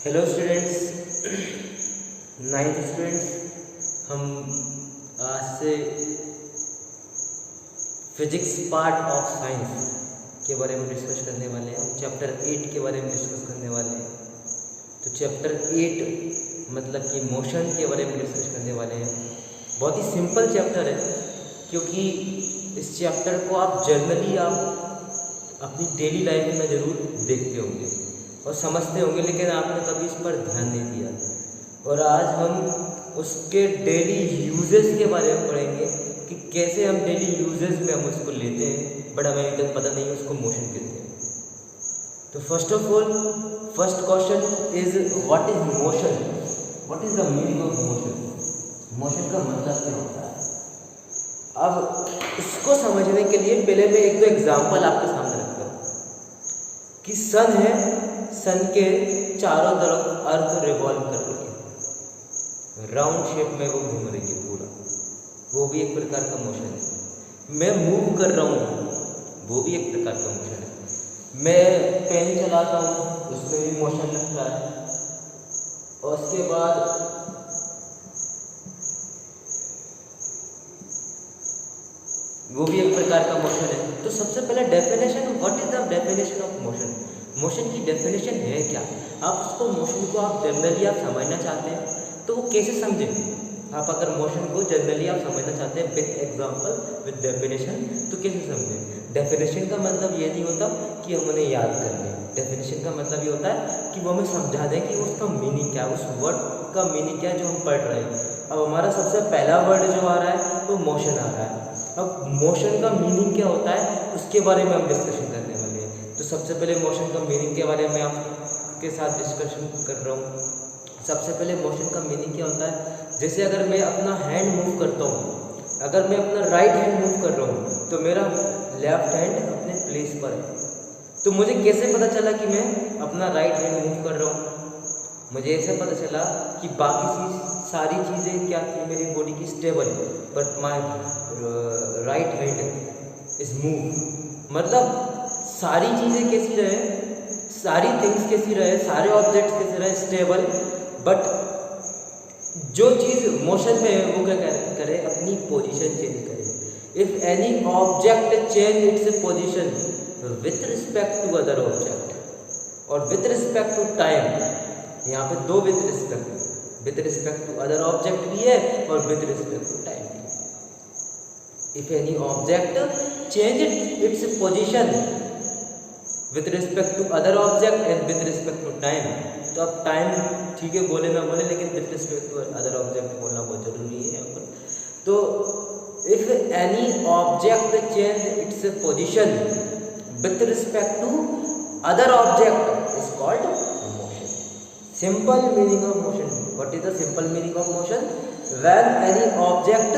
Hello students, ninth students, हम आज से फिजिक्स पार्ट ऑफ साइंस के बारे में डिस्कस करने वाले हैं। हम चैप्टर 8 के बारे में डिस्कस करने वाले हैं। तो चैप्टर 8 मतलब कि मोशन के बारे में डिस्कस करने वाले हैं। बहुत ही सिंपल चैप्टर है, क्योंकि इस चैप्टर को आप जनरली आप अपनी डेली लाइफ में ज़रूर देखते होंगे और समझते होंगे, लेकिन आपने कभी इस पर ध्यान नहीं दिया। और आज हम उसके डेली यूजेस के बारे में पढ़ेंगे कि कैसे हम डेली यूजेस में हम उसको लेते हैं, बट हमें अभी तक पता नहीं है उसको मोशन कहते हैं। तो first of all, first question is what is motion, what is the meaning of motion. Motion का मतलब क्या होता है। अब इसको समझने के लिए पहले मैं एक दो एग्जाम्पल आपके सामने रखता हूँ कि सन है, सन के चारों तरफ अर्थ रिवॉल्व कर रही है, राउंड शेप में वो घूम रही है पूरा, वो भी एक प्रकार का मोशन है। मैं मूव कर रहा हूँ, वो भी एक प्रकार का मोशन है। मैं पेन चलाता हूँ, उसमें भी मोशन लगता है। और उसके बाद वो भी एक प्रकार का मोशन है। तो सबसे पहले definition, what is the definition of motion. Motion की डेफिनेशन है क्या। आप उसको मोशन को आप जनरली आप समझना चाहते हैं तो वो कैसे समझें। आप अगर मोशन को जनरली आप समझना चाहते हैं विद एग्जांपल विद डेफिनेशन, तो कैसे समझें। डेफिनेशन का मतलब ये नहीं होता कि हम उन्हें याद कर लें। डेफिनेशन का मतलब ये होता है कि वो हमें समझा दें कि उसका मीनिंग क्या है, उस वर्ड का मीनिंग क्या है जो हम पढ़ रहे हैं। अब हमारा सबसे पहला वर्ड जो आ रहा है वो मोशन आ रहा है। अब मोशन का मीनिंग क्या होता है उसके बारे में हम डिस्कशन करने वाले हैं। तो सबसे पहले मोशन का मीनिंग के बारे में आपके साथ डिस्कशन कर रहा हूँ। सबसे पहले मोशन का मीनिंग क्या होता है, जैसे अगर मैं अपना हैंड मूव करता हूँ, अगर मैं अपना राइट हैंड मूव कर रहा हूँ तो मेरा लेफ्ट हैंड अपने प्लेस पर है। तो मुझे कैसे पता चला कि मैं अपना राइट हैंड मूव कर रहा हूँ। मुझे ऐसे पता चला कि बाकी सारी चीज़ें क्या थी मेरी बॉडी की stable, but my right hand is move. मतलब सारी चीज़ें कैसी रहे, सारी थिंग्स कैसी रहे, सारे ऑब्जेक्ट्स कैसे रहे स्टेबल, बट जो चीज़ मोशन में है वो क्या करे, अपनी पोजीशन चेंज करे। If any object change its position with respect to other object और विथ रिस्पेक्ट टू टाइम, यहाँ पे दो with respect to other object भी है और विथ रिस्पेक्ट टू टाइम भी। If any object change its position with respect to other object and with respect to time, तो अब टाइम ठीक है बोले ना बोले, लेकिन with respect to other object बोलना बहुत जरूरी है यहाँ पर। तो if any object change its position with respect to other object is called motion. Simple meaning of motion, what is the simple meaning of motion, when any object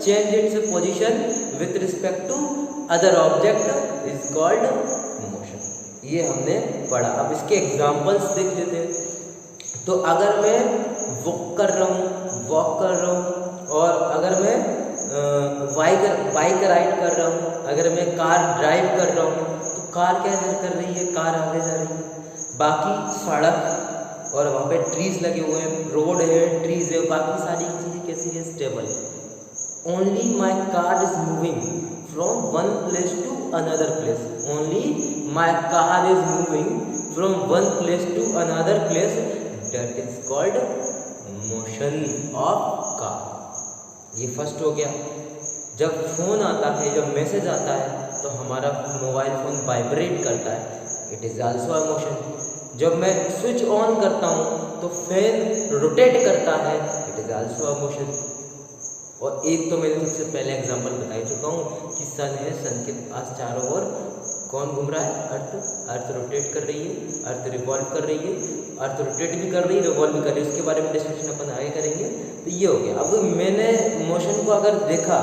change its position with respect to other object is called motion। ये हमने पढ़ा। अब इसके examples देख लेते हैं। तो अगर मैं वॉक कर रहा हूँ और अगर मैं बाइक राइड कर रहा हूँ, अगर मैं कार ड्राइव कर रहा हूँ, तो कार क्या कर रही है, कार आगे जा रही है। बाकी सड़क और वहाँ पे ट्रीज लगे हुए हैं, रोड है, ट्रीज है, बाकी सारी चीज़ें कैसी है, स्टेबल है। Only my car is moving from one place to another place. Only my car is moving from one place to another place. That is called motion of car। ये first हो गया। जब फोन आता है, जब message आता है, तो हमारा मोबाइल फोन वाइब्रेट करता है, it is also a motion. जब मैं स्विच ऑन करता हूँ तो फैन रोटेट करता है, it is also a motion. और एक तो मैंने सबसे पहले एग्जांपल बता ही चुका हूँ कि सन है, सन के पास चारों ओर कौन घूम रहा है, अर्थ रोटेट कर रही है, अर्थ रिवॉल्व कर रही है, अर्थ रोटेट भी कर रही है, रिवॉल्व भी कर रही है। उसके बारे में डिस्कशन अपन आगे करेंगे। तो ये हो गया। अब मैंने मोशन को अगर देखा,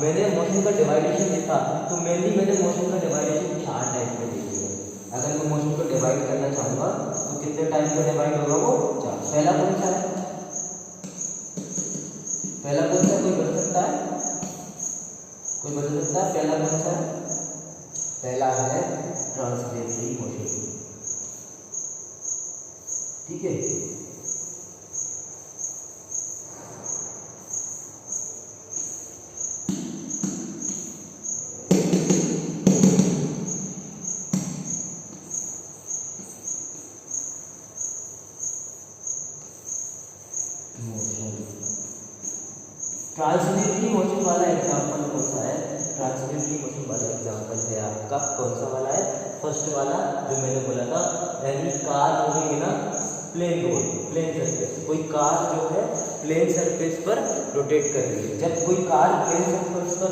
मैंने मोशन का डिवाइडेशन देखा, तो मेनली मैंने मोशन का डिवाइडेशन 4 टाइप में देख लिया। अगर मैं मोशन को डिवाइड करना चाहूँगा तो कितने टाइप में डिवाइड होगा, वो 4। पहला कौन सा है, पहला कौन सा, कोई बता सकता है, कोई बता सकता है पहला कौन सा है। पहला है ट्रांसलेटरी मोशन। ठीक है। ट्रांसलेटरी मोशन वाला एग्जांपल कौन सा है? ट्रांसलेटरी मोशन वाला एग्जांपल है आपका कौन सा वाला है? फर्स्ट वाला जो मैंने बोला था, यानी car moving in a plane road, plane surface. कोई कार जो है प्लेन सरफेस पर रोटेट कर रही है। जब कोई कार प्लेन सरफेस पर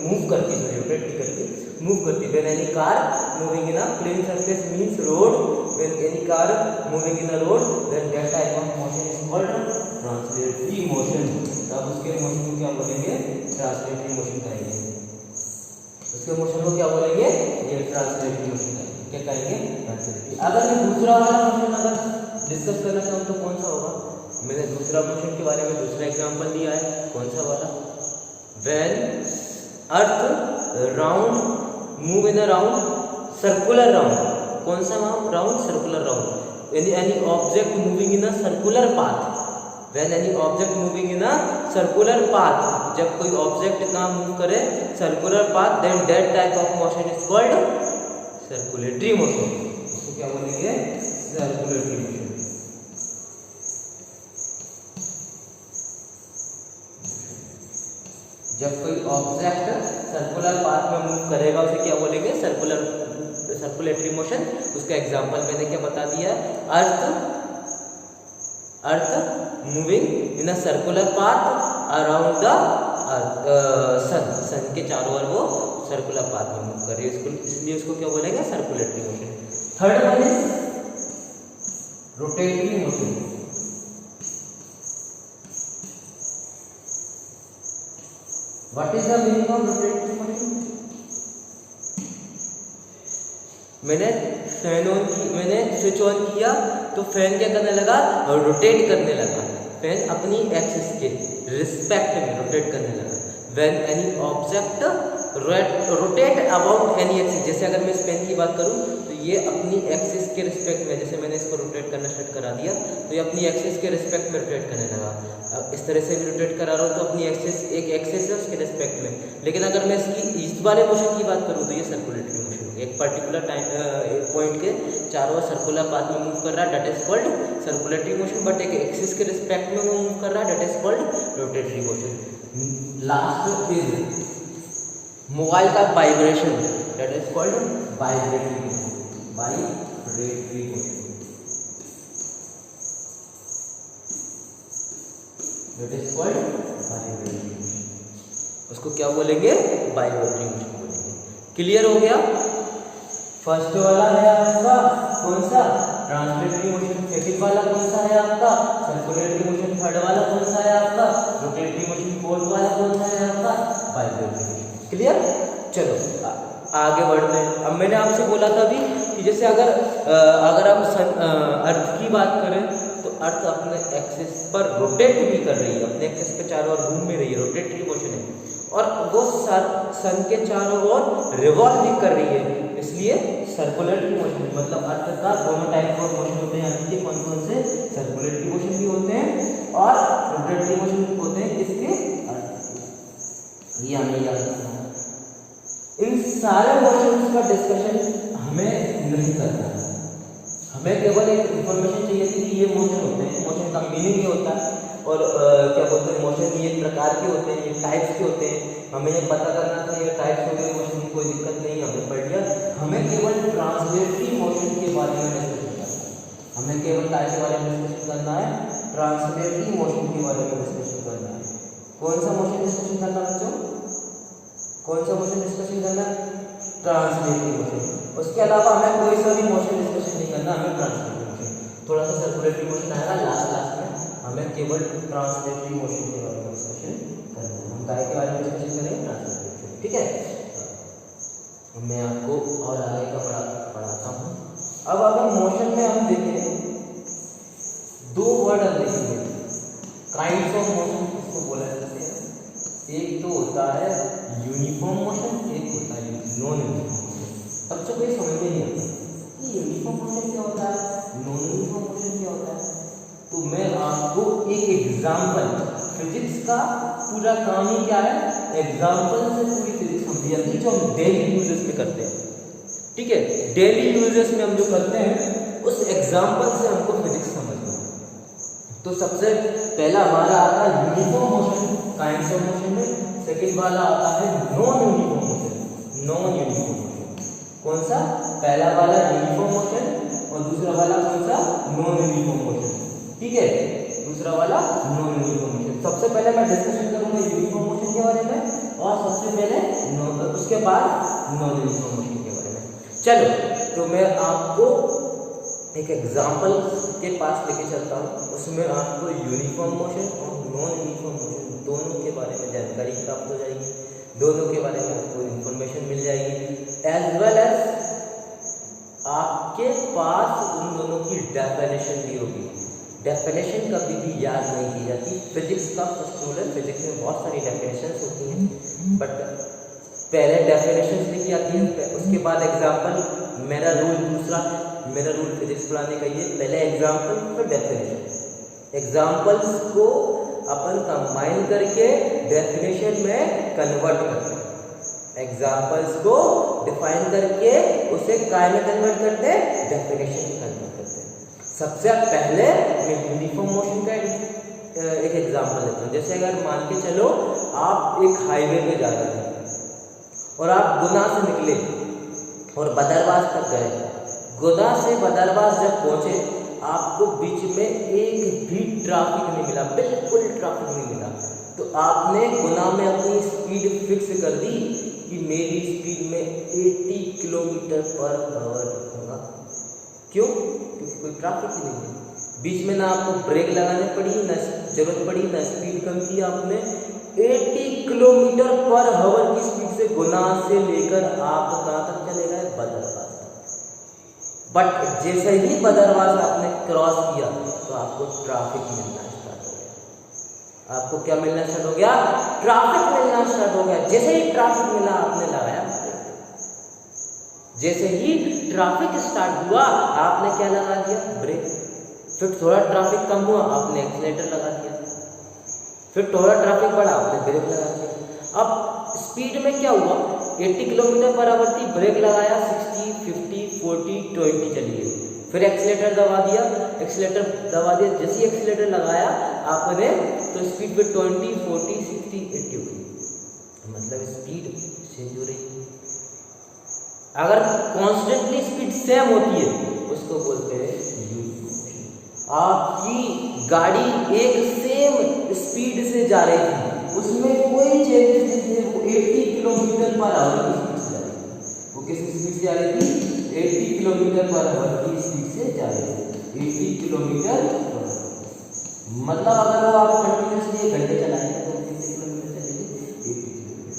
मूव करती है, रोटेट नहीं करती, मूव करती है, when any car moving in a plane surface means road, when any car moving in a road, then that type of motion is called translatory motion. तब उसके motion को क्या बोलेंगे? ट्रांसलेटरी मोशन कहेंगे। उसके मोशन को क्या बोलेंगे? ये ट्रांसलेटरी मोशन कहेंगे। क्या कहेंगे? ट्रांसलेटरी। अगर मैं दूसरा वाला मोशन अगर डिस्कस करना चाहूँ तो कौन सा होगा? मैंने दूसरा मोशन के बारे में दूसरा एग्जांपल दिया है, कौन सा वाला? When earth round move in a round circular round. कौन सा round? Circular round. Any object moving in a circular path. When any object moving in a circular path, जब कोई ऑब्जेक्ट कहाँ मूव करे? Circular path, then that type of motion is called circulatory motion। इसको क्या बोलेंगे? Circulatory motion. जब कोई object circular path में मूव करेगा उसे क्या बोलेंगे? Circulatory motion. उसका एग्जांपल मैंने क्या बता दिया? Earth moving in a circular path around the sun के चारों ओर वो सर्कुलर पाथ में मूव कर रही है, इसलिए उसको क्या बोलेंगे? Circulatory motion. Third one is rotatory motion. What is the meaning of rotatory motion? मैंने स्विच ऑन किया तो फैन क्या करने लगा? रोटेट करने लगा। फैन अपनी एक्सिस के रिस्पेक्ट में रोटेट करने लगा। When any object rotate about any axis, जैसे अगर मैं इस पेन की बात करूं तो ये अपनी एक्सिस के रिस्पेक्ट में, जैसे मैंने इसको रोटेट करना स्टार्ट करा दिया तो ये अपनी एक्सिस के रिस्पेक्ट में रोटेट करने लगा। अब इस तरह से भी रोटेट करा रहा हूँ तो अपनी एक्सिस, एक एक्सिस है उसके रिस्पेक्ट में। लेकिन अगर मैं इसकी इस वाले मोशन की बात करूँ तो ये सर्कुलेटरी मोशन, एक पर्टिकुलर टाइम पॉइंट के चारों सर्कुलर पाथ में मूव कर रहा है, that is called circulatory motion. But एक एक्सिस के रिस्पेक्ट में वो मूव कर रहा है, that is called rotatory motion. Last is mobile का vibration, that is called vibratory motion. Vibratory motion, that is called vibratory motion. उसको क्या बोलेंगे? वाइब्रेटरी मोशन बोलेंगे। क्लियर हो गया? फर्स्ट वाला है आपका कौन सा? Translatory motion. सेकंड वाला कौन सा है आपका? Circulatory motion. थर्ड वाला कौन सा है आपका? Rotatory motion. फोर्थ वाला कौन सा है आपका? Vibratory motion. क्लियर? चलो आगे बढ़ते हैं। अब मैंने आपसे बोला था अभी कि जैसे अगर हम अर्थ की बात करें तो अर्थ अपने एक्सिस पर रोटेट भी कर रही है, अपने एक्सिस के चारों ओर घूम भी रही है, रोटेटरी मोशन है। और वो सन के चारों ओर रिवॉल्व भी कर रही है, इसलिए सर्कुलेटरी मोशन। मतलब अर्थ का दोनों टाइप ऑफ मोशन होते हैं। अर्थ के कौन कौन से? सर्कुलेटरी मोशन भी होते हैं और रोटेटरी मोशन भी होते हैं। किसके? ये हमें याद रखना है। इन सारे मोशंस का डिस्कशन हमें नहीं करना है, हमें केवल एक इंफॉर्मेशन चाहिए थी कि ये मोशन होते हैं, मोशन का मीनिंग ये होता है और क्या बोलते हैं मोशन ये प्रकार के होते हैं, ये टाइप्स के होते हैं। हमें ये पता करना था ये टाइप्स होते हैं मोशन की, कोई दिक्कत नहीं, हमने पढ़ लिया। हमें केवल ट्रांसलेटरी मोशन के बारे में डिस्कशन करना है। हमें केवल टाइप के बारे में डिस्कशन करना है, ट्रांसलेटरी मोशन के बारे में डिस्कशन करना है। कौन सा मोशन डिस्कशन करना बच्चों? कौन सा मोशन डिस्कशन करना? Translatory motion. उसके अलावा हमें कोई सा भी मोशन डिस्कशन नहीं करना, हमें ट्रांसलेटरी मोशन। थोड़ा सा सर्कुलेटरी मोशन आएगा लास्ट में, हमें केवल ट्रांसलेटरी मोशन के बारे में डिस्कशन करना है। हम काय के बारे में डिस्कशन करेंगे? ट्रांसलेटरी। ठीक है, मैं आपको और आगे का पढ़ाता हूँ। अब अगर मोशन में हम देखें दो वर्ड हम देखेंगे, काइंड्स ऑफ मोशन किसको बोला जाता है? एक तो होता है यूनिफॉर्म मोशन, एक होता है नॉन यूनिफॉर्म मोशन। अब तो कोई समझ में नहीं आता कि यूनिफॉर्म मोशन क्या होता है, नॉन यूनिफॉर्म मोशन क्या होता है। तो मैं आपको एक एग्जाम्पल, फिजिक्स का पूरा काम ही क्या है? एग्जाम्पल से पूरी फिजिक्स समझी जाती है, जो हम डेली यूजेस में करते हैं। ठीक है, डेली यूजेस में हम जो करते हैं उस एग्जाम्पल से हमको फिजिक्स समझना है। तो सबसे पहला हमारा आता है uniform motion, kinds of motion में। सेकंड वाला आता है non uniform motion, non uniform motion. कौन सा? पहला वाला यूनिफॉर्म मोशन और दूसरा वाला कौन सा? Non uniform motion. ठीक है, दूसरा वाला नॉन यूनिफॉर्म मोशन। सबसे पहले मैं डिस्कशन करूंगा यूनिफॉर्म मोशन के बारे में और सबसे पहले उसके बाद नॉन यूनिफॉर्म मोशन के बारे में। चलो, तो मैं आपको एक एग्जाम्पल के पास लेके चलता हूँ, उसमें आपको यूनिफॉर्म मोशन और नॉन यूनिफॉर्म मोशन दोनों के बारे में जानकारी प्राप्त हो जाएगी, दोनों के बारे में आपको इन्फॉर्मेशन मिल जाएगी, एज वेल एज आपके पास उन दोनों की डेफिनेशन भी होगी। डेफिनेशन कभी भी याद नहीं की जाती। फिजिक्स का फर्स्ट रूल है, फिजिक्स में बहुत सारी डेफिनेशंस होती हैं, बट पहले डेफिनेशंस लिखी आती है, उसके बाद एग्जाम्पल। मेरा रूल दूसरा है, मेरा रूल फिजिक्स पढ़ाने का ये, पहले एग्जाम्पल फिर डेफिनेशन। एग्जाम्पल्स को अपन कंबाइन करके डेफिनेशन में कन्वर्ट करते हैं, एग्जाम्पल्स को डिफाइन करके उसे काय में कन्वर्ट करते हैं? डेफिनेशन में कन्वर्ट करते हैं। सबसे पहले मैं यूनिफॉर्म मोशन का एक एग्जाम्पल लेता हूँ। जैसे अगर मान के चलो आप एक हाईवे पे जा रहे हैं और आप गुना से निकले और बदरवास तक गए। गुना से बदरवास जब पहुंचे, आपको बीच में एक भी ट्रैफिक नहीं मिला, बिल्कुल ट्रैफिक नहीं मिला। तो आपने गुना में अपनी स्पीड फिक्स कर दी कि मेरी स्पीड में 80 किलोमीटर पर आवर रखूंगा। क्यों? क्योंकि कोई ट्रैफिक ही नहीं है। बीच में ना आपको ब्रेक लगाने पड़ी, ना जरूरत पड़ी, ना स्पीड कम की आपने। 80 किलोमीटर पर आवर की स्पीड से गुना से लेकर आप कहाँ तक चले गए? बदरवास। बट जैसे ही बदरवास आपने क्रॉस किया तो आपको ट्रैफिक मिलना स्टार्ट हो गया। आपको क्या मिलना स्टार्ट हो गया? ट्रैफिक मिलना स्टार्ट हो गया। जैसे ही ट्रैफिक मिला आपने लगाया ब्रेक। जैसे ही ट्रैफिक स्टार्ट हुआ आपने क्या लगा दिया? ब्रेक। फिर थोड़ा ट्रैफिक कम हुआ, आपने एक्सीलेटर लगा दिया। फिर थोड़ा ट्रैफिक बढ़ा, आपने ब्रेक लगा दिया। अब स्पीड में क्या हुआ? 80 किलोमीटर पर आवर थी, ब्रेक लगाया, 60, 50, 40, 20 चली गई। फिर एक्सीलेटर दबा दिया, एक्सीलेटर दबा दिया। जैसे ही एक्सीलेटर लगाया आपने तो स्पीड पे 20, 40, 60, 80 हो गई। मतलब स्पीड चेंज हो रही है। अगर कॉन्स्टेंटली स्पीड सेम होती है उसको बोलते हैं यूनिफॉर्म मोशन। आपकी गाड़ी एक सेम स्पीड से जा रही थी, उसमें कोई चेंजेस नहीं थे, वो 80 किलोमीटर पर आवर की स्पीड से जा रही थी। वो किस स्पीड से जा रही थी? 80 किलोमीटर पर आवर की स्पीड से जा रही थी। 80 किलोमीटर पर आवर। मतलब अगर वो आप कंटिन्यूसली 1 घंटे चलाएंगे तो कितने किलोमीटर चलेगी? 80 किलोमीटर।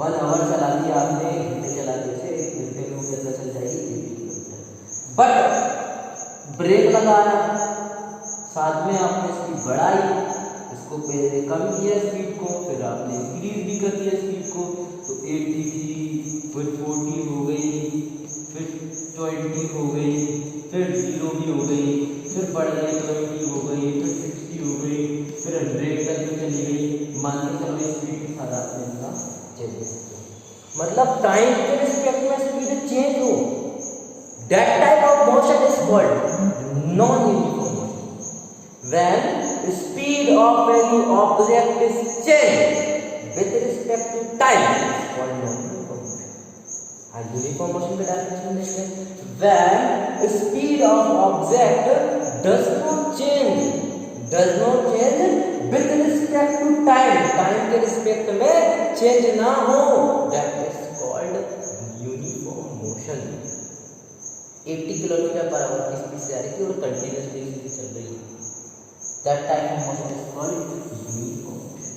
1 आवर चला दिया आपने, 1 घंटे चला दिया, 1 घंटे में कितना चल जाएगी? 80 किलोमीटर। बट ब्रेक लगाया, साथ में आपने स्पीड बढ़ाई, इसको पहले कम किया स्पीड को, फिर आपने इंक्रीज भी कर दिया स्पीड को, तो 80 थी, फिर 40 हो गई, फिर 20 हो गई, फिर 0 भी हो गई, फिर बढ़ गई 20 हो गई, फिर 60 हो गई, फिर 100 तक भी चली गई। मान के चलो स्पीड के साथ आपने इतना चेंजेस किया। मतलब टाइम के रिस्पेक्ट में स्पीड चेंज हो, that type of motion is called non-uniform motion. When speed of any object is changed with respect to time, it's called non-uniform motion. And uniform motion का definition देखते हैं। When speed of object does not change with respect to time, time के respect में change ना हो, that is called uniform motion. 80 kilometre per hour की speed से आ रही थी और कंटिन्यूसली स्पीड चल रही थी। That type of motion is called uniform motion.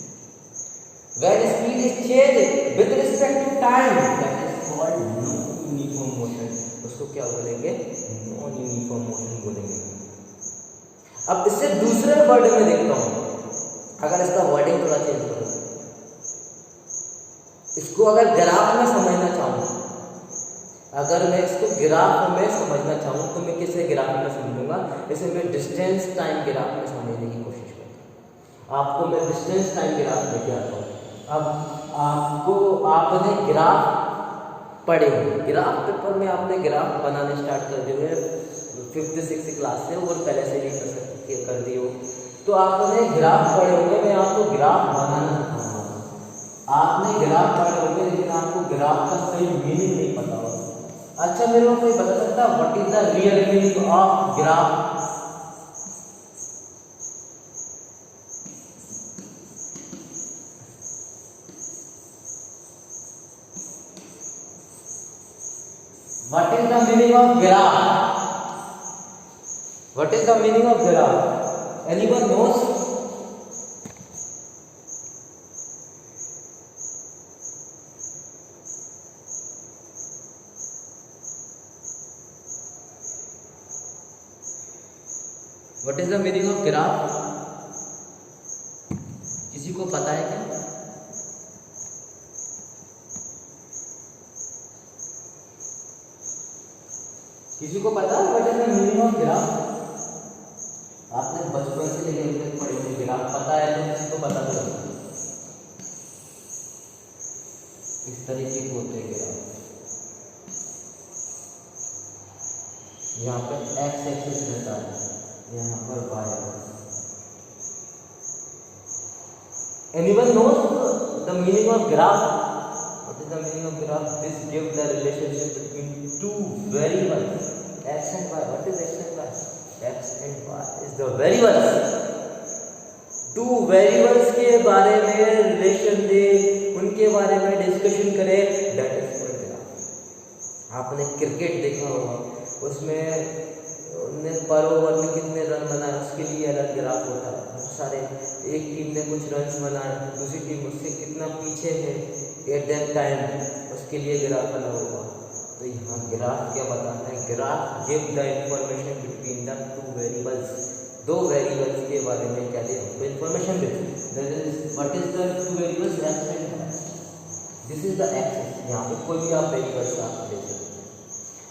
When speed is changed with respect to time, that is called non-uniform motion. उसको क्या बोलेंगे? Non-uniform motion बोलेंगे। अब इससे दूसरे वर्ड में देखता हूँ, अगर इसका वर्डिंग थोड़ा चेंज करो, इसको अगर ग्राफ में समझना चाहूँ, अगर मैं इसको ग्राफ में समझना चाहूँ तो मैं किसे ग्राफ में समझूंगा? इसे मैं डिस्टेंस टाइम ग्राफ में समझने की कोशिश करता हूँ। आपको मैं डिस्टेंस टाइम ग्राफ लेके आता हूँ। अब आपने ग्राफ पढ़े हुए, ग्राफ पेपर में आपने ग्राफ बनाने स्टार्ट कर दिए 5th 6th क्लास से, और पहले से नहीं कर सकते कर दी हो, तो आपने ग्राफ पढ़े होंगे, मैं आपको ग्राफ बनाना सिखाऊंगा। आपने ग्राफ पढ़े होंगे लेकिन आपको ग्राफ का सही मीनिंग नहीं पता होगा। अच्छा मेरे को कोई बता सकता है what is the real meaning of graph? What is the meaning of graph? What is the meaning of graph? Anyone knows? What is the meaning of graph? किसी को पता है क्या? किसी को पता है what is the meaning of graph? आपने बचपन से लेकर अभी तक पढ़े हुए ग्राफ पता है तो किसी को पता तो इस तरीके के होते हैं ग्राफ। यहाँ पर एक्स एक्सिस रहता है, यहाँ पर y. Anyone knows the meaning of graph? What is the meaning of graph? This gives the relationship between two variables, x and y. What is x and y? X and y is the variables. Two variables के बारे में relation दे, उनके बारे में discussion करे, that is called graph. आपने cricket देखा होगा, उसमें पर ओवर में कितने रन बनाए उसके लिए अलग ग्राफ होता है। बहुत सारे, एक टीम ने कुछ रन्स बनाए, दूसरी टीम उससे कितना पीछे है एट दैट टाइम, उसके लिए ग्राफ अलग होगा। तो यहाँ ग्राफ क्या बताता है? Graph give the information between the two variables. दो वेरिएबल्स के बारे में क्या दे हमको इंफॉर्मेशन देते हैं। That is what is the two variables? X and y. This is the axis. यहाँ पे कोई भी आप वेरिएबल्स आप दे सकते हैं।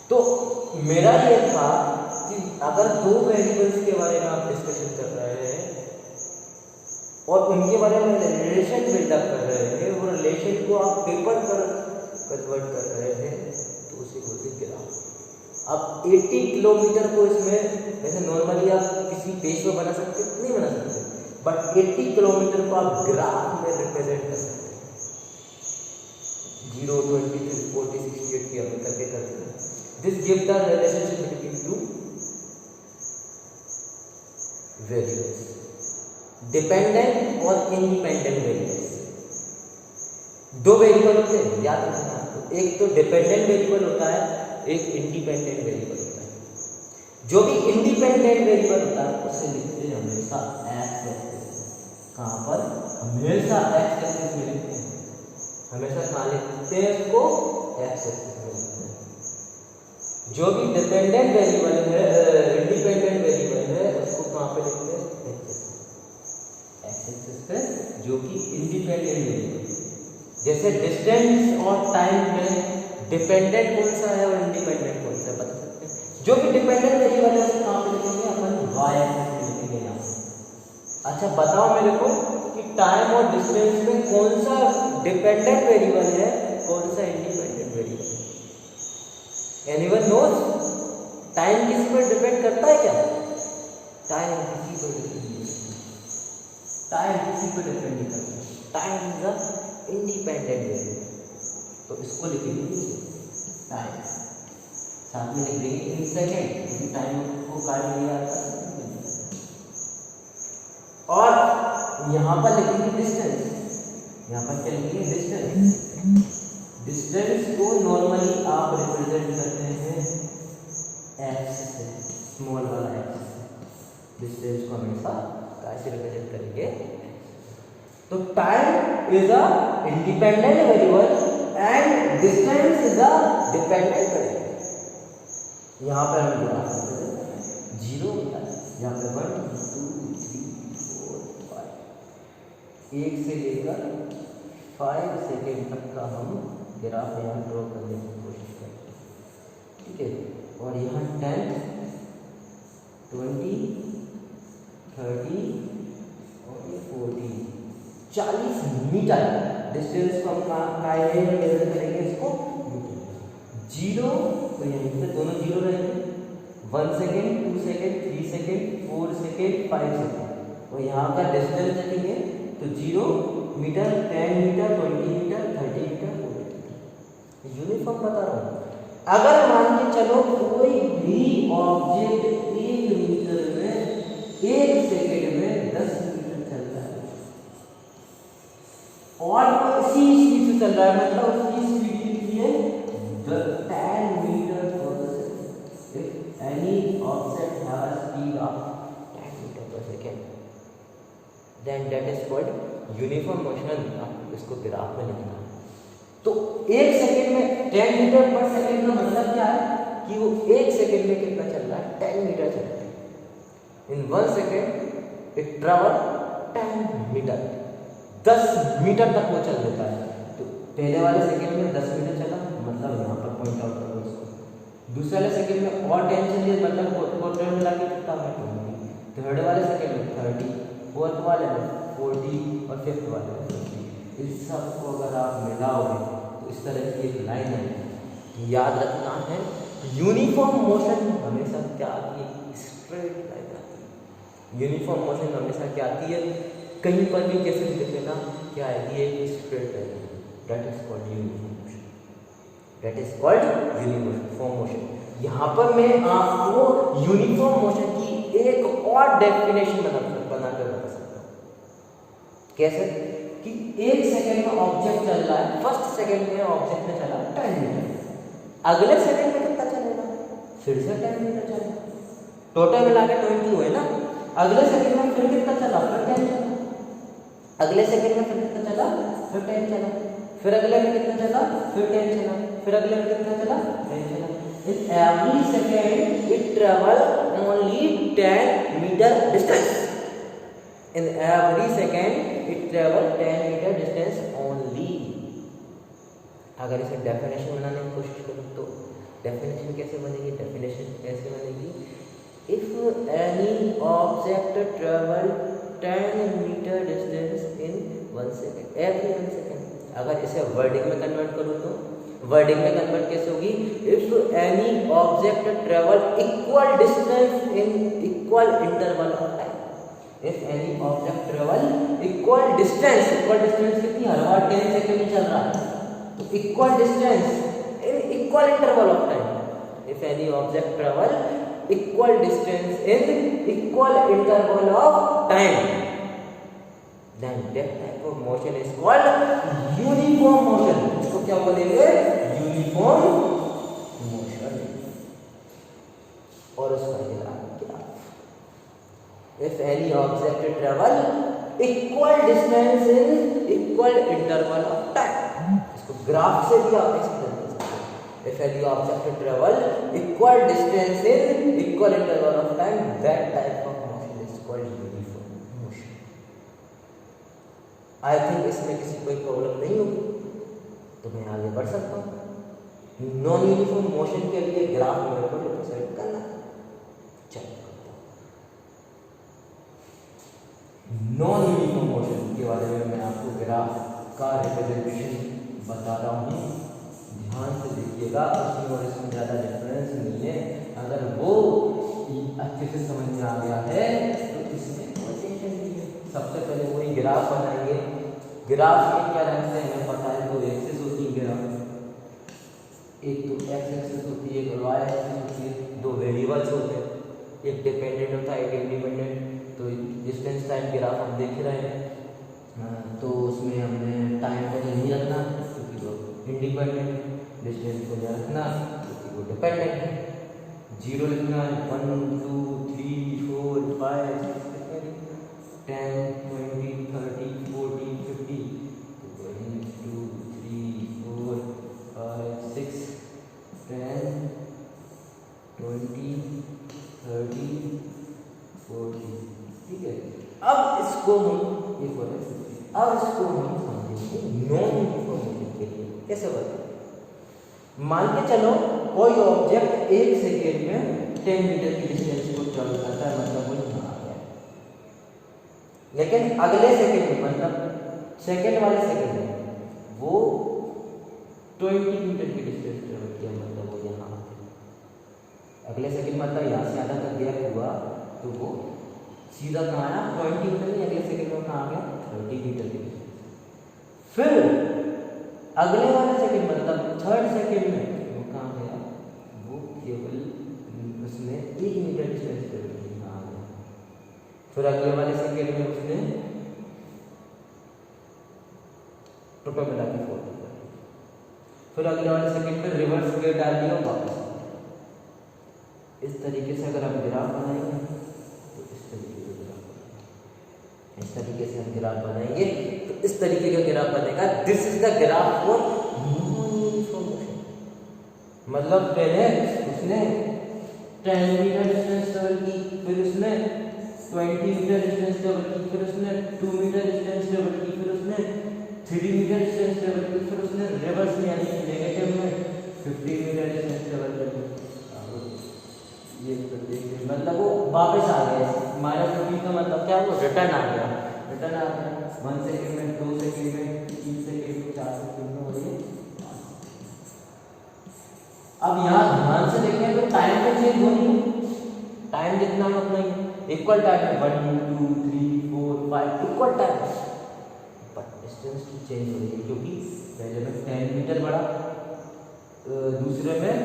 तो मेरा ये था कि अगर दो वेरिएबल्स के बारे में आप डिस्कशन कर रहे हैं और उनके बारे में रिलेशन बिल्डअप कर रहे हैं, वो रिलेशन को आप पेपर पर कन्वर्ट कर रहे हैं, तो उसे बोलते हैं ग्राफ। अब 80 किलोमीटर को इसमें वैसे नॉर्मली आप किसी पेज पर बना सकते नहीं बना सकते, बट 80 किलोमीटर को आप ग्राफ में रिप्रेजेंट कर सकते हैं। 0, 20, 40, 60, 80 करके करते हैं। This give the relationship between two variables, dependent और इंडिपेंडेंट वेरिएबल्स। दो वेरिएबल होते हैं, याद रखना आपको। एक तो डिपेंडेंट वेरिएबल होता है, एक इंडिपेंडेंट वेरिएबल होता है। जो भी इंडिपेंडेंट वेरिएबल होता है उसे लिखते हैं हमेशा एक्स एक्सिस। कहाँ पर? हमेशा एक्स एक्सिस में लिखते हैं। हमेशा कहाँ लिखते हैं उसको? एक्स एक्सिस में लिखते हैं। जो भी डिपेंडेंट वेरिएबल है, इंडिपेंडेंट वेरिएबल है, उसको कहाँ पे लिखते हैं? एक्स एक्सिस पे। जो कि इंडिपेंडेंट वेरिएबल, जैसे डिस्टेंस और टाइम में डिपेंडेंट कौन सा है और इंडिपेंडेंट कौन सा है बता सकते हैं। जो भी डिपेंडेंट वेरिएबल है उसे कहाँ पे लिखेंगे? अपन वाई एक्सिस पे लिखेंगे यहाँ पे। अच्छा बताओ मेरे को कि टाइम और डिस्टेंस में कौन सा डिपेंडेंट वेरिएबल है, कौन सा इंडिपेंडेंट वेरिएबल है? Anyone knows? टाइम किसी पर डिपेंड करता है क्या? टाइम किसी पर डिपेंड नहीं करता। टाइम किसी पर डिपेंड नहीं करता। Time is a independent variable. तो इसको लिखेंगे टाइम, साथ में लिख देंगे इन सेकेंड, क्योंकि टाइम को काट लिया जाता है। और यहाँ पर लिखेंगे डिस्टेंस। यहाँ पर क्या लिखेंगे? डिस्टेंस। डिस्टेंस को नॉर्मली आप रिप्रेजेंट करते हैं एक्स से, स्मॉल वाला एक्स से। डिस्टेंस को हमेशा कैसे रिप्रेजेंट करेंगे? तो time is a independent variable and distance is a dependent variable. यहाँ पे हम ग्राफ में 0 होता है, यहाँ पे 1, 2, 3, 4, 5, 1 से लेकर 5 सेकेंड तक का हम ग्राफ यहाँ ड्रॉ करने की कोशिश करते हैं। ठीक है, और यहाँ 10, 20, 30 और 40, 40 मीटर डिस्टेंस को हम कहाँ मेजर करेंगे? इसको 0, तो यहीं पे दोनों 0 रहेंगे। 1 second, 2 second, 3 second, 4 second, 5 second. और यहाँ का डिस्टेंस देखेंगे तो 0 metre, 10 metre, 20 metre, 30 metre, 40 metre. Uniform बता रहा हूँ। अगर मान के चलो कोई भी ऑब्जेक्ट 1 मीटर में 1 सेकेंड में 10 मीटर चल रहा है और इसी स्पीड से चल रहा है, मतलब उसकी स्पीड कितनी है 10 metre per second. If any object have speed of 10 metre per second then that is called uniform motion. आपको इसको ग्राफ में लिखना है। तो 1 सेकेंड में 10 मीटर पर सेकेंड का मतलब क्या है कि वो 1 सेकेंड में कितना चल रहा है 10 मीटर चल रहा है। In 1 second it travel 10 metre, 10 metre तक वो चल देता है। तो पहले वाले सेकेंड में 10 मीटर चला, मतलब यहाँ पर पॉइंट आउट करो इसको। दूसरे वाले सेकेंड में और 10 चलिए, मतलब टोटल मिला के कितना है 20। थर्ड वाले सेकेंड में 30, फोर्थ वाले में 40 और फिफ्थ वाले में 50। इस सब को अगर आप मिलाओगे तो इस तरह की एक लाइन है। याद रखना है यूनिफॉर्म मोशन हमेशा क्या आती है, स्ट्रेट लाइन आती है। यूनिफॉर्म मोशन हमेशा क्या आती है, कहीं पर भी कैसे भी लिख लेना क्या आएगी, एक straight line. That is called uniform motion, that is called uniform motion. यहाँ पर मैं आपको यूनिफॉर्म मोशन की एक और डेफिनेशन बनाकर बता सकता हूँ। कैसे कि 1 सेकेंड में ऑब्जेक्ट चल रहा है, फर्स्ट सेकेंड में ऑब्जेक्ट ने चला 10 मीटर, अगले सेकेंड में कितना चलेगा, फिर से 10 मीटर चलेगा, टोटल मिला के 20 हुए ना। अगले सेकेंड में फिर कितना चला, फिर 10 चला, अगले सेकेंड में फिर कितना चला, फिर 10 चला, फिर अगले में कितना चला, फिर 10 चला, फिर अगले में कितना चला, 10 चला। In every second it travel only 10 metre distance. In every second it travel 10 meter distance only। अगर इसे डेफिनेशन बनाने की कोशिश करूँ तो डेफिनेशन कैसे बनेगी, डेफिनेशन कैसे बनेगी, if any object travel 10 metre distance in 1 second, every 1 second. अगर इसे वर्डिंग में कन्वर्ट करूँ तो वर्डिंग में कन्वर्ट कैसे होगी, if any object travel equal distance in equal interval of time. If any object travel equal distance कितनी, हर बार 10 second ही चल रहा है, तो equal distance in equal interval of time। If any object travel equal distance in equal interval of time, then that type of motion is called uniform motion। इसको क्या बोलेंगे, uniform motion. और उसका क्या, if any object travel equal distance in equal interval of time। इसको graph से भी आप एक्सप्लेन कर सकते हैं। if any object travel equal distance in equal interval of time, that type of motion is called uniform motion। I think इसमें किसी कोई प्रॉब्लम नहीं होगी, तो मैं आगे बढ़ सकता हूँ। नॉन यूनिफॉर्म मोशन के लिए ग्राफ मेरे को रिप्रेजेंट करना। चलिए नॉन यूनिफॉर्म मोशन के बारे में मैं आपको ग्राफ का रिप्रेजेंटेशन बता रहा हूँ, ध्यान से देखिएगा। उसमें और इसमें ज़्यादा डिफरेंस नहीं है। अगर वो अच्छे से समझ में आ गया है तो इसमें कोई टेंशन नहीं है। सबसे पहले वही ग्राफ बनाएंगे। ग्राफ में क्या रहता है हमें पता है, 2 एक्सिस होती है ग्राफ, एक तो एक्स एक्सिस होती है, एक वाई एक्सिस होती है। 2 वेरिएबल्स होते हैं, एक डिपेंडेंट होता है, एक इंडिपेंडेंट। तो डिस्टेंस टाइम ग्राफ हम देख रहे हैं, तो उसमें हमने टाइम को नहीं रखना क्योंकि वो इंडिपेंडेंट, डिस्टेंस को नहीं रखना क्योंकि वो डिपेंडेंट है। 0 लिखना है, 1 2 3 4 5 6 10 20 30 40 50, 1 2 3 4 5 6 10 20 30 40, ठीक है। अब इसको हम समझेंगे नॉन यूनिफॉर्म मोशन के लिए कैसे बताएं। मान के चलो कोई ऑब्जेक्ट 1 सेकेंड में 10 मीटर की डिस्टेंस को ट्रैवल करता है, मतलब वो यहाँ आ गया, लेकिन अगले सेकेंड में, मतलब सेकेंड वाले सेकेंड में वो 20 मीटर की डिस्टेंस ट्रैवल किया, मतलब वो यहाँ आ गया। अगले सेकंड मतलब यहाँ से आधा तक गैप हुआ तो वो सीधा कहाँ आया 20 मीटर, नहीं अगले सेकंड में कहाँ आ गया 30 मीटर के पीछे। फिर अगले वाले सेकंड मतलब थर्ड सेकंड में वो कहाँ गया, वो केवल उसने 1 मीटर डिस्टेंस पे कहाँ आ गया। फिर अगले वाले सेकंड में उसने प्रोपेलर की फोल्ड कर दी। फिर अगले वाले सेकंड में रिवर्स गियर डाल दिया और वापस। इस तरीके से अगर हम ग्राफ बनाएंगे तो इस तरीके से ग्राफ बनाएंगे, इस तरीके से हम ग्राफ बनाएंगे तो इस तरीके का ग्राफ बनेगा। This is the graph for non uniform motion. मतलब पहले उसने 10 मीटर डिस्टेंस ट्रेवल की, फिर उसने 20 मीटर डिस्टेंस ट्रेवल की, फिर उसने 2 मीटर डिस्टेंस ट्रेवल की, फिर उसने 3 मीटर डिस्टेंस ट्रेवल की, फिर उसने रिवर्स में यानी नेगेटिव में 50 मीटर डिस्टेंस ट्रेवल की। ये मतलब वो वापस आ गया, -15 का मतलब क्या, वो रिटर्न आ गया, 1 सेकंड में, 2 सेकंड में, 3 सेकंड में, 4 सेकंड में हो गई। अब यहाँ ध्यान से देखें तो टाइम तो चेंज हो नहीं, टाइम जितना है उतना ही इक्वल टाइम है, 1 2 3 4 5 equal time, but distance change हो रही है क्योंकि पहले में 10 मीटर बढ़ा, दूसरे में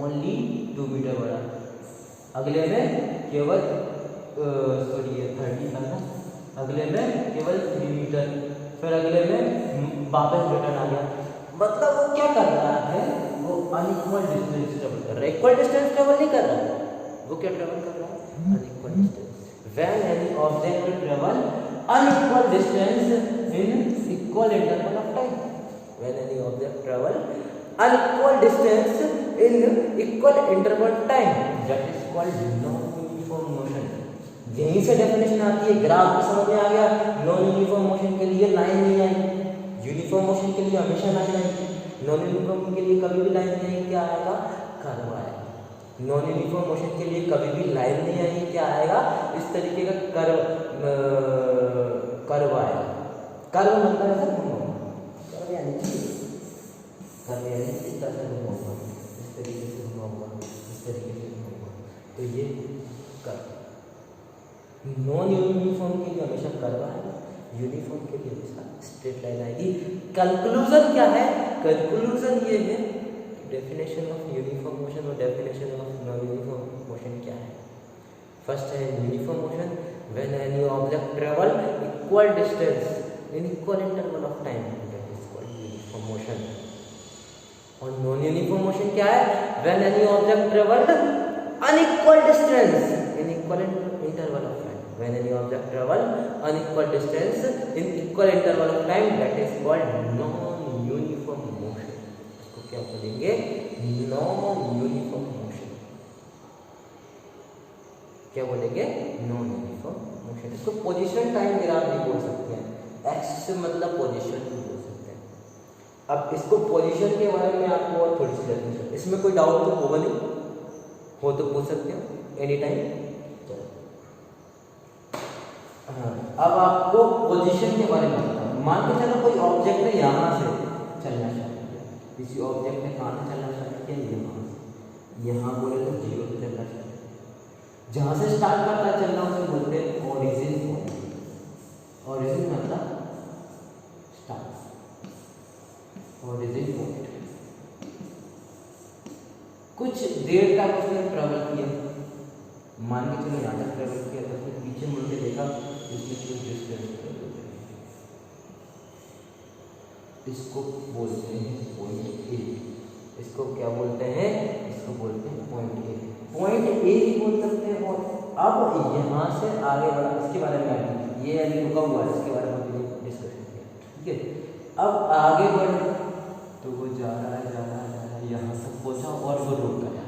ओनली 2 मीटर बढ़ा, अगले में केवल सॉरी 30 था ना, अगले में केवल 3 मीटर, फिर अगले में वापस रिटर्न आ गया। मतलब वो क्या कर रहा है, वो अनइक्वल डिस्टेंस ट्रेवल कर रहा है, इक्वल डिस्टेंस ट्रेवल नहीं कर रहा है। वो क्या ट्रेवल कर रहा है, unequal distance. When any object travel unequal distance in equal interval of time, when any object travel unequal distance in equal interval time, that is called non-uniform motion। यहीं से डेफिनेशन आती है, ग्राफ में समझ में आ गया। नॉन यूनिफॉर्म मोशन के लिए लाइन नहीं आएगी, यूनिफॉर्म मोशन के लिए हमेशा लाइन आएगी, नॉन यूनिफॉर्म के लिए कभी भी लाइन नहीं आएगी, क्या आएगा, कर्व आएगा। नॉन यूनिफॉर्म मोशन के लिए कभी भी लाइन नहीं आएगी, क्या आएगा, इस तरीके का कर्व आएगा। कर्व मतलब है सर कर्व यानी इस तरह से घुमा हुआ, इस तरीके से घुमा हुआ, इस तरीके से घुमा हुआ, तो ये कर्व। नॉन यूनिफॉर्म के लिए हमेशा कर्व आएगा, यूनिफॉर्म के लिए हमेशा स्ट्रेट लाइन आएगी। कंक्लूजन क्या है, कंक्लूजन ये है डेफिनेशन ऑफ यूनिफॉर्म मोशन और definition of non uniform motion क्या है। फर्स्ट है uniform motion, when any object travel equal distance in equal interval of time, that is called uniform motion. और नॉन यूनिफॉर्म मोशन क्या है, when any object travelled unequal distance in equal interval of time, when any object travel unequal distance in equal interval of time, that is called non uniform motion. इसको क्या बोलेंगे, non uniform motion. क्या बोलेंगे, non uniform motion. इसको position time graph भी बोल सकते हैं, एक्स से मतलब पोजीशन भी बोल सकते हैं। अब इसको पोजीशन के बारे में आपको और थोड़ी सी डेफिनेशन, इसमें कोई डाउट तो होगा नहीं, हो तो पूछ सकते हो एनी टाइम। चलो हाँ, अब आपको पोजीशन के बारे में बताऊँ। मान के चलो कोई ऑब्जेक्ट है यहाँ से चलना चाहता है, किसी ऑब्जेक्ट ने कहाँ से चलना चाहता है, यहाँ से, यहाँ बोले तो 0 से चलना चाहता है, जहाँ से स्टार्ट करता है चलना उसे बोलते हैं ओरिजिन पॉइंट। ओरिजिन मतलब स्टार्ट, ओरिजिन पॉइंट। कुछ देर तक उसने ट्रेवल किया, मान के चलो यहाँ तक ट्रेवल किया, तो फिर पीछे मुड़ के देखा उसने कुछ डिस्टेंस ट्रेवल किया, इसको बोलते हैं पॉइंट ए। इसको क्या बोलते हैं, इसको बोलते हैं पॉइंट ए। पॉइंट ए ही बोल सकते हैं। और अब यहाँ से आगे बढ़ा, इसके बारे में ये अभी रुका हुआ है, इसके बारे में डिस्कशन किया, ठीक है। अब आगे बढ़ तो वो जा रहा है, यहाँ तक पहुँचा और वो रुक गया,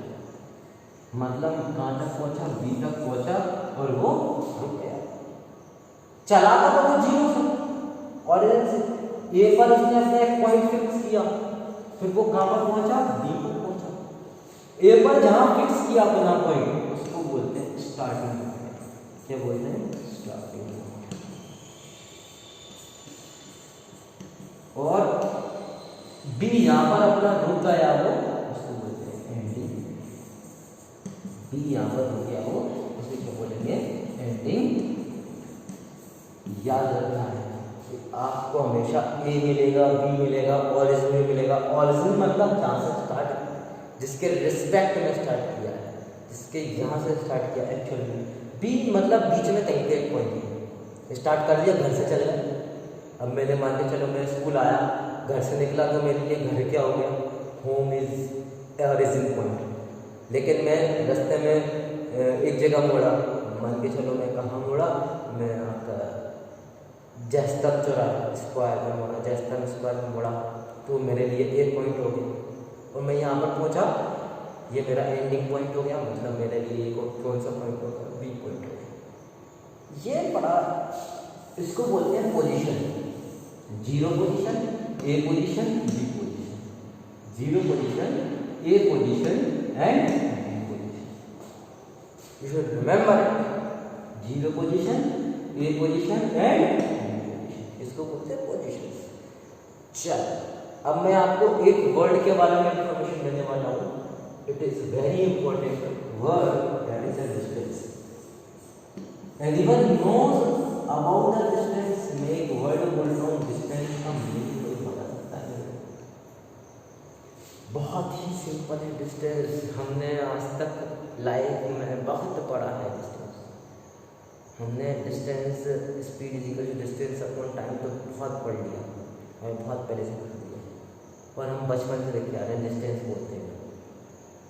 मतलब कहाँ तक पहुँचा, बी तक पहुँचा और वो रुक गया। चला था तो वो 0 से, और ए पर उसने अपना एक पॉइंट फिक्स किया, फिर वो कहाँ पर पहुँचा, बी पर पहुँचा। ए पर जहाँ फिक्स किया अपना पॉइंट, उसको बोलते हैं स्टार्टिंग पॉइंट। क्या बोलते हैं, स्टार्टिंग पॉइंट। और बी यहाँ पर अपना रुक गया, वो उसको बोलते हैं एंडिंग बी यहाँ पर हो गया वो, उसे क्या बोलेंगे, एंडिंग। याद रखना है कि आपको हमेशा ए मिलेगा, बी मिलेगा, ऑरिजिन भी मिलेगा। ऑरिजिन मतलब जहाँ से स्टार्ट, जिसके रिस्पेक्ट में स्टार्ट किया है, जिसके यहाँ से स्टार्ट किया एक्चुअली। बी मतलब बीच में कहीं पे एक पॉइंट है, स्टार्ट कर दिया, घर से चल रहा। अब मैंने मान के चलो मैं स्कूल आया, घर से निकला, तो मेरे लिए घर क्या हो गया, होम इज ऑरिजिन पॉइंट। लेकिन मैं रास्ते में एक जगह मोड़ा, मान के चलो मैं कहाँ मोड़ा, मैं आपका जैस्तम चौराहा स्क्वायर में मोड़ा, जैस्तम स्क्वायर में मोड़ा, तो मेरे लिए एक पॉइंट हो गया। और मैं यहाँ पर पहुँचा, ये मेरा एंडिंग पॉइंट हो गया, मतलब मेरे लिए कौन सा पॉइंट हो गया, बी पॉइंट हो गया। ये बड़ा, इसको बोलते हैं position. Zero position, A position, B position, zero position, A position and B position. You should remember, zero position, A position and B position, इसको बोलते हैं पोजीशन। चल, अब मैं आपको एक वर्ड के बारे में इंफॉर्मेशन देने वाला हूँ। It is very important word, that is a distance. Anyone knows about the distance में एक वर्ड बोल रहा हूँ, डिस्टेंस का मीनिंग कोई बता सकता है? बहुत ही सिंपल है डिस्टेंस। हमने आज तक लाइफ में बहुत पढ़ा है डिस्टेंस। हमने distance, speed is equal to distance upon time तो बहुत पढ़ लिया, हमें बहुत पहले से पढ़ लिया, और हम बचपन से देख के आ रहे हैं डिस्टेंस बोलते हैं।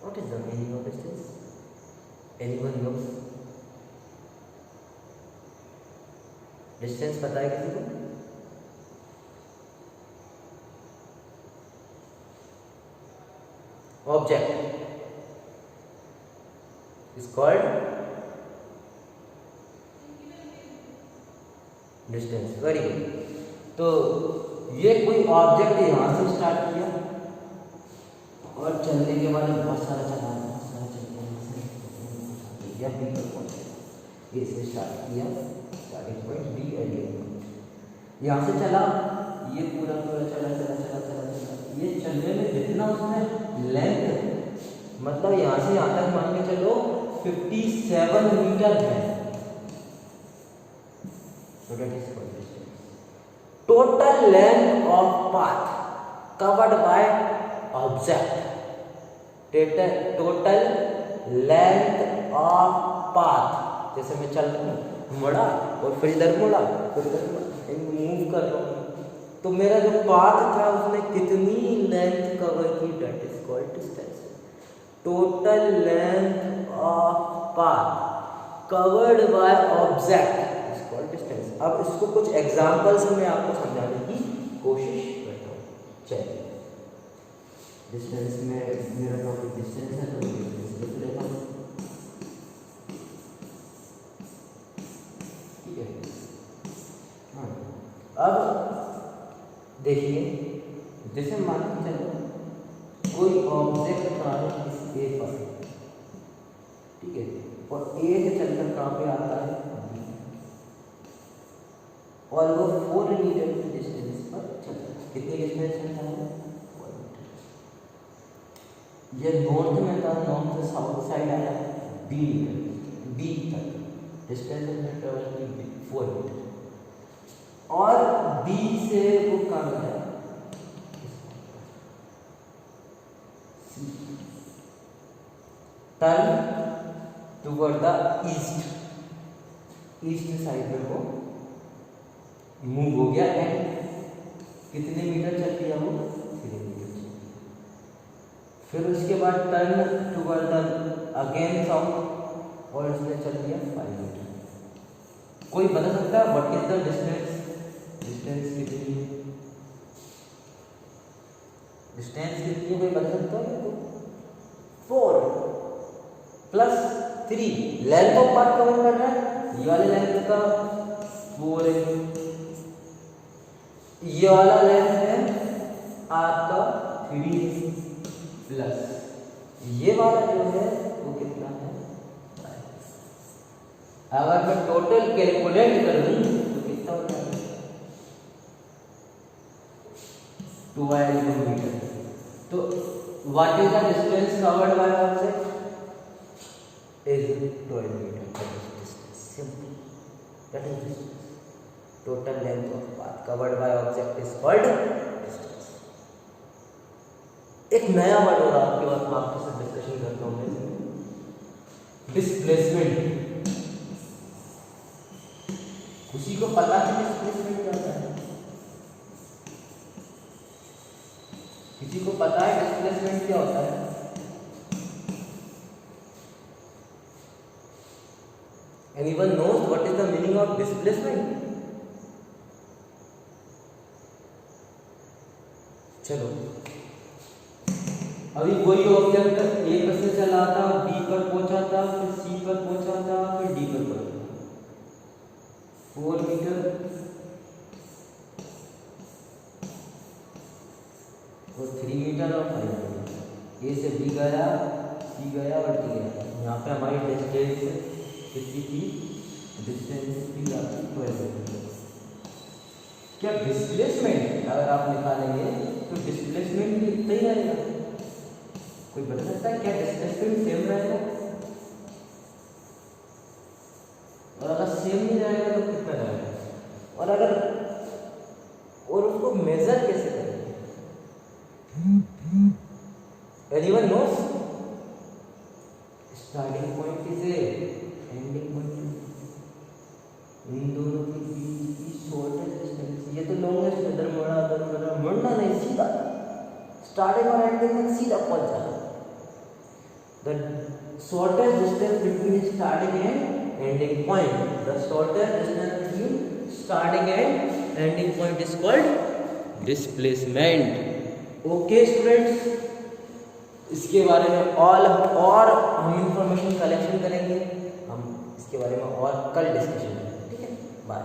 What is the meaning of distance? Anyone nose? Distance पता है किसी को? Object is called distance. Very good. तो ये कोई ऑब्जेक्ट यहां से स्टार्ट किया और चलने के बाद बहुत सारा चला, बहुत सारा चल गया, बी पर पहुंचे, ए से स्टार्ट किया, starting point B, ending point. यहाँ से चला, ये पूरा पूरा चला चला चला चला चला, ये चलने में जितना उसमें लेंथ, मतलब यहाँ से यहाँ तक मान के चलो 57 मीटर है। So that is called distance. Total length of path covered by object. Total length of path, जैसे मैं चल रहा हूँ, मुड़ा और फिर इधर मुड़ा, फिर इधर मूव कर रहा हूँ, तो मेरा जो पाथ था उसने कितनी लेंथ कवर की, that is called distance. Total length of path covered by object is called distance. अब इसको कुछ एग्जांपल से मैं आपको समझाने की कोशिश करता हूँ। चलिए, डिस्टेंस में मेरा टॉपिक डिस्टेंस है, तो डिस्टेंस लिख लेता हूँ। ठीक है, हाँ। अब देखिए, जैसे मान के चलो कोई ऑब्जेक्ट खड़ा है इस ए पर, ठीक है, और ए से चलकर कहाँ पे आता है, और वो 4 मीटर की डिस्टेंस पर चलता है। कितनी डिस्टेंस चलता है? 4 मीटर। ये नॉर्थ में था, नॉर्थ से साउथ साइड आया, बी मीटर, बी तक डिस्टेंस में ट्रेवल की 4 मीटर, और बी से वो कहाँ गया, turn toward the east, east side में वो मूव हो गया, एंड कितने मीटर चल दिया वो, 3 मीटर। फिर उसके बाद turn toward the again south, और उसने चल दिया 5 मीटर। कोई बता सकता है what is the distance? Distance कितनी है? डिस्टेंस कितनी है, कोई बता सकता है? 4 + 3 लेंथ ऑफ पार्ट कवर कर रहा है। ये वाले लेंथ का 4 है, ये वाला लेंथ है आपका 3 प्लस ये वाला जो है वो कितना है। अगर मैं टोटल कैलकुलेट करूं तो कितना होता है, 12 मीटर। तो what is the distance covered by object? is 12 meter. That is distance. Simple. That is distance. Total length of path covered by object is called distance. एक नया वर्ड हो रहा आपके पास, मैं आपके साथ डिस्कशन करता हूँ। डिस्प्लेसमेंट। किसी को पता है डिस्प्लेसमेंट क्या होता है? किसी को पता है डिस्प्लेसमेंट क्या होता है? Anyone knows what is the meaning of displacement? चलो, अभी वही ऑब्जेक्ट ए पर से चला था, बी पर पहुंचा था, फिर सी पर पहुंचा था, फिर डी पर पहुंचा था। 4 मीटर और 3 मीटर और 5 मीटर। ए से बी गया, सी गया और डी गया। यहाँ पे हमारी डिस्टेंस कितनी थी? डिस्टेंस थी 12 मीटर। क्या डिस्प्लेसमेंट अगर आप निकालेंगे तो डिस्प्लेसमेंट भी इतना ही रहेगा? कोई बता सकता है क्या डिस्प्लेसमेंट सेम रहेगा? और अगर सेम नहीं रहेगा तो कितना रहेगा? और उसको मेजर कैसे करेंगे? Anyone nose? Starting point is a, ending point in दोनों के बीच की शॉर्टेस्ट डिस्टेंस। ये तो लॉन्गेस्ट इधर मुड़ना नहीं, सीधा स्टार्टिंग और एंडिंग तक सीधा पहुंच जाना। The shortest distance between starting and ending point. The shortest distance between starting and ending point is called displacement. Okay students, इसके बारे में और हम इंफॉर्मेशन कलेक्शन करेंगे, हम इसके बारे में और कल डिस्कशन करेंगे। ठीक है, बाय।